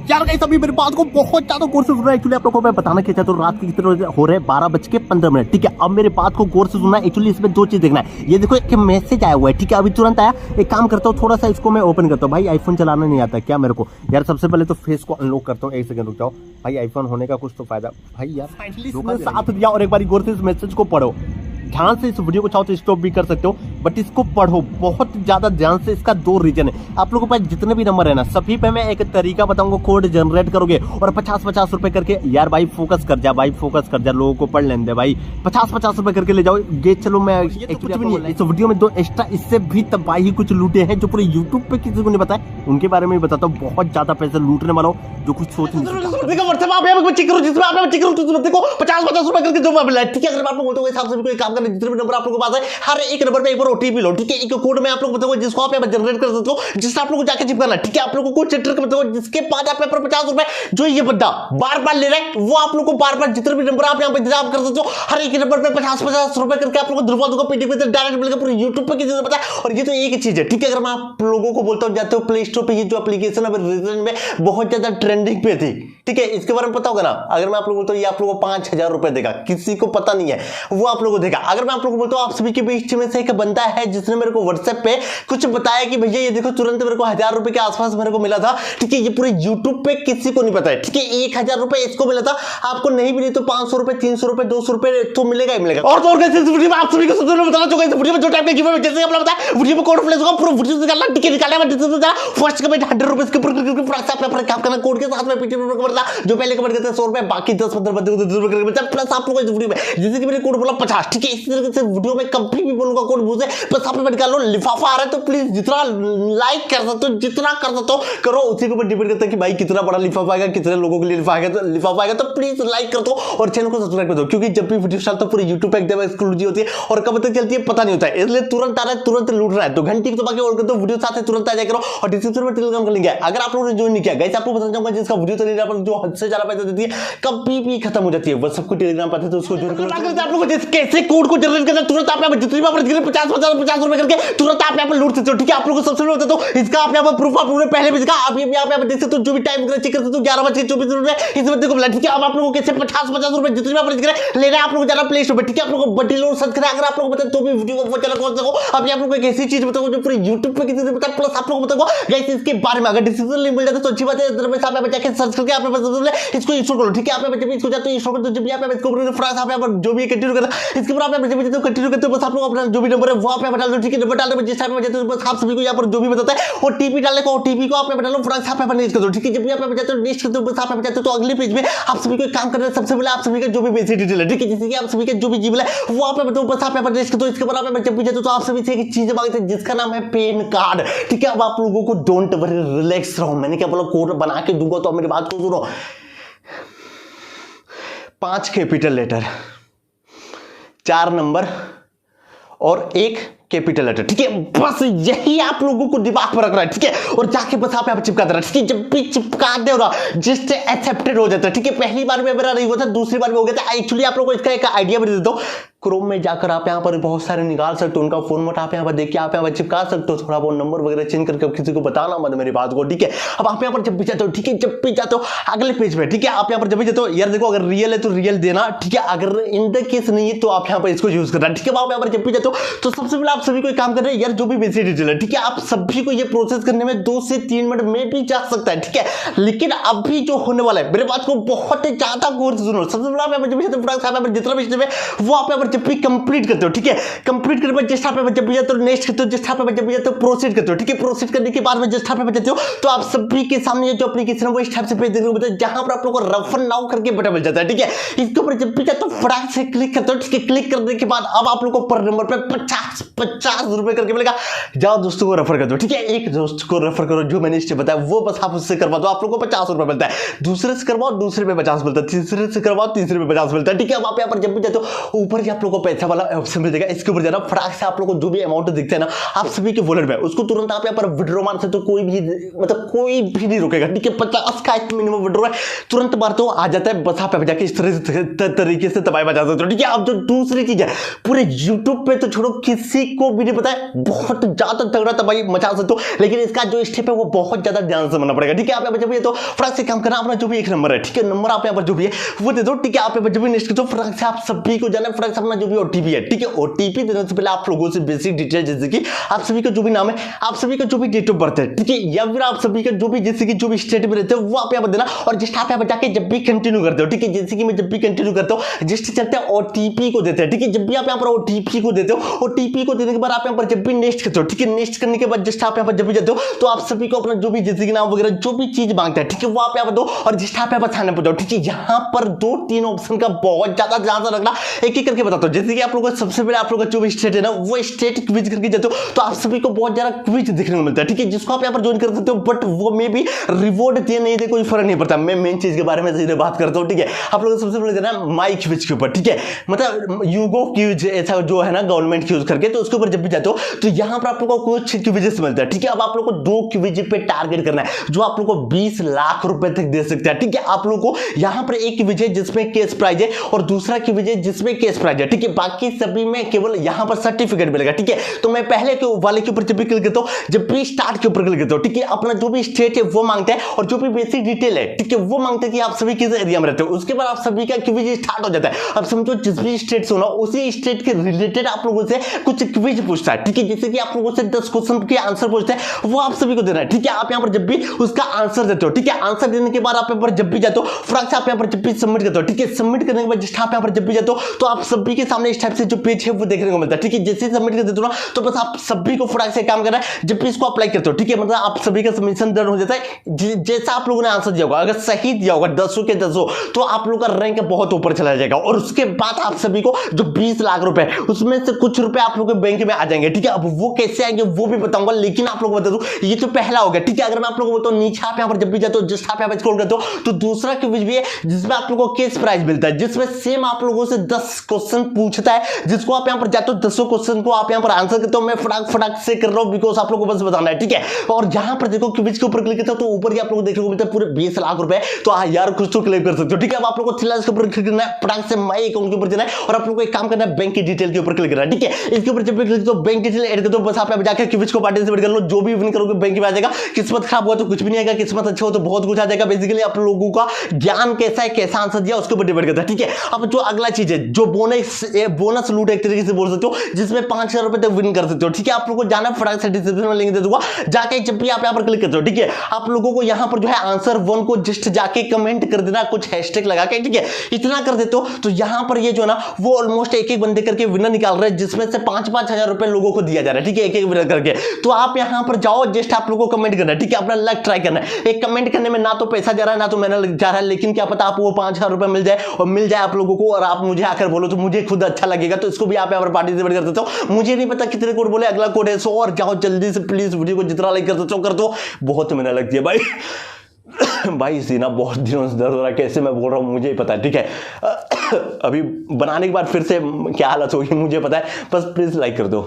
यार गाइस अभी मेरे बात को बहुत ज्यादा गौर से सुनना। एक्चुअली आप लोगों को मैं बताना क्या चाहता हूँ, रात के कितने हो रहे हैं 12:15। ठीक है, अब मेरे बात को गौर से सुनना। एक्चुअली इसमें दो चीज देखना है। ये देखो एक मैसेज आया हुआ है, ठीक है, अभी तुरंत आया। एक काम करता हूँ, थोड़ा सा इसको मैं ओपन करता हूँ। भाई आईफोन चलाना नहीं आता क्या मेरे को? यार सबसे पहले तो फेस को अनलॉक करता हूँ। एक सेकंड रुक जाओ भाई, आईफोन होने का कुछ तो फायदा। भाई यार फाइनली साथ दिया। और एक बार गौर से इस मैसेज को पढ़ो ध्यान से। इस वीडियो को चाहो तो स्टॉप भी कर सकते हो, बट इसको पढ़ो बहुत ज्यादा ध्यान से। इसका दो रीजन है। आप लोगों के पास जितने भी नंबर है ना, सभी पे मैं एक तरीका बताऊंगा, कोड जनरेट करोगे और 50-50 रुपए करके। यार भाई फोकस कर जा, भाई फोकस कर जा, लोगों को पढ़ लेने दे भाई। 50-50 रुपए करके ले जाओ। ये चलो मैं इस वीडियो में दो एक्स्ट्रा इससे भी तबाही कुछ लूटे हैं जो पूरे यूट्यूब पे किसी को नहीं पता है, उनके बारे में बताता हूँ। बहुत ज्यादा पैसे लूटने वाला हूँ जो कुछ सोच नहीं सकता। 50-50 रुपए करके जो मिला है, ठीक है। अगर आप लोग बोलते हो हिसाब से भी कोई काम करने जितने भी नंबर आप लोगों के पास है, हर एक नंबर पे एक बार ओटीपी लो, ठीक है। एक कोड में आप लोग बताओगे जिसको आप जनरेट कर सकते हो, जिससे आप लोगों को जाके चिपकाना, ठीक है। आप लोगों को ट्रिक बताओ जिसके पास आप पेपर 50 रुपए जो ये बंदा बार-बार ले रहा है, वो आप लोग को बार-बार जितने भी नंबर आप यहां पे इंतजाम कर सकते हो, हर एक नंबर पे 50-50 रुपए करके आप लोगों को दिलवा दूंगा। पीडीएफ में डायरेक्ट मिलेगा पूरे यूट्यूब पे, किसी ने पता है। और ये तो एक ही चीज है, ठीक है। अगर मैं आप लोगों को बोलता हूं जाते हो प्ले स्टोर पे, ये जो एप्लीकेशन अब रिसेंट में बहुत ज्यादा ट्रेंडिंग पे थी, ठीक है, इसके बारे में पता होगा ना। अगर मैं आप लोगों को बोलता हूं ये आप लोगों को 5000 रुपए देगा, किसी को पता नहीं है, वो आप लोगों को देगा। अगर मैं आप लोगों को बोलता हूं आप सभी के बीच में से एक बंदा है जिसने मेरे को व्हाट्सएप पे कुछ बताया कि भैया ये देखो तुरंत मेरे को 1000 रुपए के आसपास मेरे को मिला था, ठीक है। ये पूरे यूट्यूब पे किसी को नहीं पता है, ठीक है। 1000 रुपए इसको मिला था, आपको नहीं मिली तो 500 रुपए 300 रुपए 200 रुपए तो मिलेगा ही मिलेगा। और तो और कैसे वीडियो में आप सभी को सबसे बताना चाहूंगा, इस वीडियो में जो टाइप का गिव अवे जैसे आपने बताया वीडियो में कोड प्लेस होगा, पूरा वीडियो निकालना, ठीक है। निकालने में डिस्क्रिप्शन फर्स्ट कमेंट 100 रुपए के ऊपर करके पूरा सब पेपर काम करना, कोड के साथ में पीटीएफ में कमेंट था जो पहले कमेंट करते हैं 100 रुपए, बाकी 10-15 बंदे को 200 रुपए करके मिलता है। प्लस आप लोगों को इस वीडियो में जैसे कि मैंने कोड बोला 50, ठीक है, इस तरीके से वीडियो में कंप्लीट भी बोलूंगा कोड मुझे। प्लस आप लोग निकाल लो, लिफाफा आ रहा है तो प्लीज जितना लाइक कर सकते हो, जितना कर सकते हो करो, उसी के ऊपर डिपेंड करता है कि भाई कितना बड़ा लिफाफा आएगा, कितने लोगों के लिए लिफाफा आएगा। तो प्लीज लाइक कर दो और चैनल को सब्सक्राइब कर दो, क्योंकि जब भी वीडियो डालता हूं पूरी यूट्यूब पे एकदम एक्सक्लूसिव होती है और कब तक चलती है पता नहीं होता है, इसलिए तुरंत आ रहा है, तुरंत लूट रहा है। तो घंटी को दबा के ऑल कर दो, वीडियो साथ ही तुरंत आ जाए करो। और डिस्क्रिप्शन में टेलीग्राम का लिंक है, अगर आप लोगों ने ज्वाइन नहीं किया गाइस, आपको बताना चाहूंगा जिसका वीडियो चल रहा है जो हद से ज्यादा पैसा देती है, कभी भी खत्म हो जाती है, बस सबको टेलीग्राम पाते तो उसको ज्वाइन करो। आप लोगों को कैसे कोड को जनरेट करना, तुरंत आप यहां पर जितनी बार 50 रुपए करके तुरंत आप यहां पर लूट सकते हो, ठीक है। आप लोगों को सबसे पहले बताता हूं, इसका आप यहां पर प्रूफ आप लोगों ने पहले भी दिखा, आप ये यहां पे देख सकते हो, जो भी टाइम चेक कर सकते हो 11:24 इस बंदे को मिला, ठीक है। अब आप लोगों को कैसे 50-50 रुपए जितनी बार दिख रहा है लेना, आप लोगों को जाना प्ले स्टोर पे, ठीक है। आप लोगों को बड़ी लोड सर्च करें, अगर आप लोगों को पता तो भी वीडियो को चला कर सको। अब आप लोगों को एक ऐसी चीज बताऊं जो पूरे YouTube पे किसी ने बताया, प्लस आप लोगों को बताऊंगा गाइस इसके बारे में। अगर डिस्क्रिप्शन लिंक मिल जाता तो अच्छी बात है, इधर में आप यहां पे जाके सर्च करके आप इसको इंस्टॉल करो, ठीक है। आप जब इसको जाते हो इंस्टॉल करते हो, जब यहां पे इसको फ्रांस आप यहां पर जो भी कंटिन्यू करना, इसके ऊपर आप यहां पे जब कंटिन्यू करते हो, बस आप लोग अपना जो भी नंबर है वो आप यहां पर डाल दो, ठीक है। नंबर डालने में जिस टाइम में जाते हो बस आप सभी को यहां पर जो भी बताता है ओटीपी डालने को, ओटीपी को आप यहां पर डालो, फ्रांस आप यहां पर नेक्स्ट कर दो, ठीक है। जब भी आप यहां पर जाते हो नेक्स्ट करते हो, बस आप यहां पर जाते हो तो अगले पेज में आप सभी को एक काम करना है। सबसे पहले आप सभी का जो भी बेसिक डिटेल है, ठीक है, जैसे कि आप सभी का जो भी जीमेल है वो आप यहां पर बस आप यहां पर नेक्स्ट कर दो। इसके बाद आप यहां पर जब भी जाते हो तो आप सभी से एक चीज मांगते हैं जिसका नाम है पैन कार्ड, ठीक है। अब आप लोगों को डोंट वरी, रिलैक्स रहो, मैंने क्या बोला कोड बना के दूंगा, तो मेरी बात को सुनो। 5 कैपिटल लेटर, 4 नंबर और 1 कैपिटल लेटर, ठीक है। बस यही आप लोगों को दिमाग में रखना है, ठीक है। और जाके बस आप यहां पर चिपका देना, ठीक है। जब भी चिपका दे ना जस्ट एक्सेप्टेड हो जाता है, ठीक है। पहली बार में मेरा नहीं हुआ था, दूसरी बार में हो गया था। एक्चुअली आप लोगों को इसका एक आइडिया भी दे देता हूं, क्रोम में जाकर आप यहां पर बहुत सारे निकाल सकते हो, उनका फॉर्मेट आप यहां पर देखिए आप यहां पर चिपका सकते हो, थोड़ा बहुत नंबर वगैरह चेंज करके किसी को बताना मत मेरी बात को, ठीक है। अब आप यहां पर जब भी जाते हो, ठीक है, जब भी जाते हो अगले पेज पे, ठीक है, आप यहां पर जब भी जाते हो यार देखो अगर रियल है तो रियल देना, ठीक है। अगर इन द केस नहीं है तो आप यहां पर इसको यूज करना, ठीक है। आप यहां पर जब भी जाते हो तो सबसे पहले आप सभी को काम कर रहे हैं यार, जो भी बेसिक डिटेल है, ठीक है, आप सभी को ये प्रोसेस करने में 2 से 3 मिनट में भी जा सकता है, ठीक है। लेकिन अभी जो होने वाला है मेरे बात को बहुत ज्यादा गौर से सुनो। सबसे पहले आप यहां पर जब भी जाते हो जितना भी स्टेप है वो आप यहां पर जब भी कंप्लीट करते हो, ठीक है। कंप्लीट करने के बाद जिस पे जब भी जाते हो नेक्स्ट करते हो, जिस पे जब भी जाते हो प्रोसीड करते हो, ठीक है। प्रोसीड करने के बाद में जिस पे जाते हो तो आप सभी के सामने जो एप्लीकेशन है वो इस टाइप से पेज देखने को मिलता है, जहां पर आप लोगों को रेफर नाउ करके बटन मिल जाता है, ठीक है। इसके ऊपर जब भी जाते हो फटाक से क्लिक करते हो, ठीक है। क्लिक करने के बाद अब आप लोगों को पर नंबर पे 50 रुपए करके मिलेगा। जाओ दोस्तों को रेफर कर दो, ठीक है। एक दोस्त को रेफर करो, जो मैंने स्टेप बताया वो बस आप उससे करवा दो, आप लोगों को 50 रुपए मिलता है। दूसरे से करवाओ, दूसरे पे 50 मिलता है। तीसरे से करवाओ, तीसरे पे 50 मिलता है, ठीक है। अब आप यहाँ पर जब भी जाते हो ऊपर यहाँ आप लोगों को पैसा वाला ऑप्शन मिल जाएगा। इसके ऊपर जाना फटाक से आप लोगों को जो भी अमाउंट दिखता है ना आप सभी के वॉलेट में, उसको तुरंत आप यहाँ पर विड्रॉ मार सकते हो। कोई भी मतलब कोई भी नहीं रोकेगा, ठीक है। 50 का मिनिमम विड्रॉ है, तुरंत मारते हो आ जाता है। बस आप जाके इस तरीके से दबाई बजा सकते हो, ठीक है। अब जो दूसरी चीज है, पूरे यूट्यूब पे तो छोड़ो, किसी को भी नहीं पता है, बहुत ज्यादा तगड़ा तबाही मचा सकते हो, लेकिन इसका जो स्टेप है वो बहुत ज्यादा ध्यान से समझना पड़ेगा, ठीक है। आप यहाँ पर जब भी तो फटाक से काम करना, अपना जो भी एक नंबर है, ठीक है, नंबर आप यहाँ पर जो भी है वो दे दो, ठीक है। आप यहाँ पर जब भी नेक्स्ट तो फटाक से आप सभी को जाना, फटाक से अपना जो भी ओटीपी है, ठीक है, ओटीपी देने से पहले आप लोगों से बेसिक डिटेल जैसे कि आप सभी का जो भी नाम है, आप सभी का जो भी डेट ऑफ बर्थ है, ठीक है, या फिर आप सभी का जो भी जैसे कि जो भी स्टेट में रहते हो वो आप यहाँ पर देना। और जस्ट आप यहाँ पर जाके जब भी कंटिन्यू करते हो, ठीक है, जैसे कि मैं जब भी कंटिन्यू करता हूँ जस्ट चलते हैं ओटीपी को देते हैं, ठीक है। जब भी आप यहाँ पर ओटीपी को देते हो, ओटीपी को देने के बाद आप यहाँ पर जब भी नेक्स्ट करते हो, ठीक है, नेक्स्ट करने के बाद जस्ट आप यहाँ पर जब भी जाते हो तो आप सभी को अपना जो भी जैसे कि नाम वगैरह जो भी चीज मांगता है, ठीक है, वो आप यहाँ पर दो और जस्ट आप यहाँ पर थाने पर जाओ, ठीक है। यहाँ पर 2-3 ऑप्शन का बहुत ज्यादा ध्यान से रखना, एक एक करके बताता हूँ। जैसे कि आप लोगों को सबसे पहले आप लोगों का जो भी स्टेट है ना वो स्टेट क्विज करके जाते हो तो आप सभी को बहुत ज्यादा क्विज देखने को मिलता है, ठीक है, जिसको आप यहाँ पर ज्वाइन कर सकते हो। बट वो मे भी रिवॉर्ड दे नहीं दे कोई फर्क नहीं पड़ता। मैं मेन चीज के बारे में सीधे बात करता हूँ, ठीक है। आप लोगों को सबसे पहले जाना माई क्विज के ऊपर, ठीक है, मतलब यूगो क्विज ऐसा जो है ना गवर्नमेंट क्विज करके, तो उसके ऊपर जब भी जाते हो तो यहाँ पर आप लोगों को कुछ क्विजेस मिलता है, ठीक है। अब आप लोग को 2 क्विज पे टारगेट करना है जो आप लोग को 20 लाख रुपए तक दे सकते हैं, ठीक है। आप लोग को यहाँ पर एक क्विज है जिसमें केस प्राइज है और दूसरा क्विज है जिसमें केस प्राइज है, ठीक है। बाकी सभी में केवल यहाँ पर सर्टिफिकेट मिलेगा, ठीक है। तो मैं पहले के वाले के ऊपर जब भी क्लिक करता हूँ, जब भी स्टार्ट के ऊपर क्लिक करता हूँ, ठीक है, अपना जो भी स्टेट है वो मांगता है और जो भी बेसिक डिटेल है, ठीक है, वो मांगता है कि आप सभी किस एरिया में रहते हो। उसके बाद आप सभी का क्विज स्टार्ट हो जाता है। अब समझो जिस भी स्टेट से हो ना उसी स्टेट के रिलेटेड आप लोगों से कुछ क्विज पूछता है, ठीक है। जैसे कि आप लोगों से 10 क्वेश्चन के आंसर पूछते हैं वो आप सभी को देना है, ठीक है। आप यहाँ पर जब भी उसका आंसर देते हो, ठीक है, आंसर देने के बाद आप यहाँ पर जब भी जाते हो फटाक से आप यहाँ पर जब भी सबमिट करते हो, ठीक है, सबमिट करने के बाद जिस आप यहाँ पर जब भी जाते हो तो आप सभी के सामने इस टाइप से जो पेज है वो देखने को मिलता है, ठीक है। जैसे सबमिट कर देते हो ना तो बस आप सभी को फटाक से काम करना है। जब भी इसको अप्लाई करते हो, ठीक है, मतलब आप सभी का सबमिशन डन हो जाता है। जैसा आप लोगों ने आंसर दिया होगा, अगर सही दिया होगा 10 के 10 तो आप लोग का रैंक बहुत ऊपर चला जाएगा और उसके बाद आप सभी को जो 20 लाख रुपए उसमें से कुछ रुपए आप लोग के बैंक में आ जाएंगे, ठीक है। अब वो कैसे आएंगे वो भी बताऊंगा, लेकिन आप लोग बता दूं ये तो पहला हो गया, ठीक है। अगर मैं आप लोगों को बताऊं नीचे आप यहाँ पर जब भी जाते हो जस्ट आप यहाँ पर स्क्रॉल करते हो तो दूसरा क्विज भी है जिसमें आप लोगों को केस प्राइज मिलता है, जिसमें सेम आप लोगों से 10 क्वेश्चन पूछता है, जिसको आप यहाँ पर जाते हो 10 क्वेश्चन को आप यहाँ पर आंसर करते हो। मैं फटाक से कर रहा हूँ बिकॉज आप लोगों को बस बताना है, ठीक है। और यहाँ पर देखो क्विज के ऊपर क्लिक करते हो तो ऊपर ही आप लोगों को देखने को मिलता है पूरे 20 लाख रुपए। तो यार कुछ तो क्लेम कर सकते हो, ठीक है। अब आप लोगों को थिलास के ऊपर क्लिक करना है, फटाक से माई अकाउंट के ऊपर जाना है और आप लोगों को एक काम करना है बैंक की डिटेल के ऊपर क्लिक करना है, ठीक है। इसके ऊपर जब भी क्लिक तो बैंक डिटेल ऐड कर दो, बस आप यहाँ जाकर क्विज को पार्टिसिपेट कर लो, जो भी विन करोगे बैंक में आ जाएगा। किस्मत खराब हुआ तो कुछ भी नहीं आएगा, किस्मत अच्छा हो तो बहुत कुछ आ जाएगा। बेसिकली आप लोगों का ज्ञान कैसा है, कैसा आंसर दिया उसके ऊपर डिपेंड करता है, ठीक है। अब जो अगला चीज है जो बोनस लूट एक तरीके से बोल सकते हो, जिसमें 5000 रुपए तक विन कर सकते हो, ठीक है। आप लोगों को जाना फटाक से डिस्क्रिप्शन में लिंक दे दूंगा, जाके जब भी आप यहाँ पर क्लिक करते हो, ठीक है, आप लोगों को यहाँ पर जो है आंसर 1 को जस्ट जाके कमेंट कर देना कुछ हैशटैग लगा के, ठीक है। इतना कर देते हो तो यहाँ पर ये जो ना वो ऑलमोस्ट एक बंदे करके विनर निकाल रहे हैं, जिसमें से 5-5 हजार रुपए लोगों को दिया जा रहा है, ठीक है, एक विनर करके। तो आप यहाँ पर जाओ, जस्ट आप लोगों को कमेंट करना है, ठीक है, अपना लक ट्राई करना है। एक कमेंट करने में ना तो पैसा जा रहा है ना तो मेहनत जा रहा है, लेकिन क्या पता आपको 5000 रुपए मिल जाए और मिल जाए आप लोगों को और आप मुझे आकर बोलो तो मुझे खुद अच्छा लगेगा। तो इसको भी आप यहाँ पर पार्टिसिपेट कर सकते हो। मुझे नहीं पता कितने कोड बोले, अगला कोड है 100 और जाओ जल्दी से प्लीज वीडियो को जितना लाइक कर सकते हो कर दो, बहुत मेहनत लगती है भाई। भाई सीना बहुत दिनों से दर्द हो रहा है, कैसे मैं बोल रहा हूँ मुझे ही पता है, ठीक है। अभी बनाने के बाद फिर से क्या हालत होगी मुझे पता है, बस प्लीज लाइक कर दो।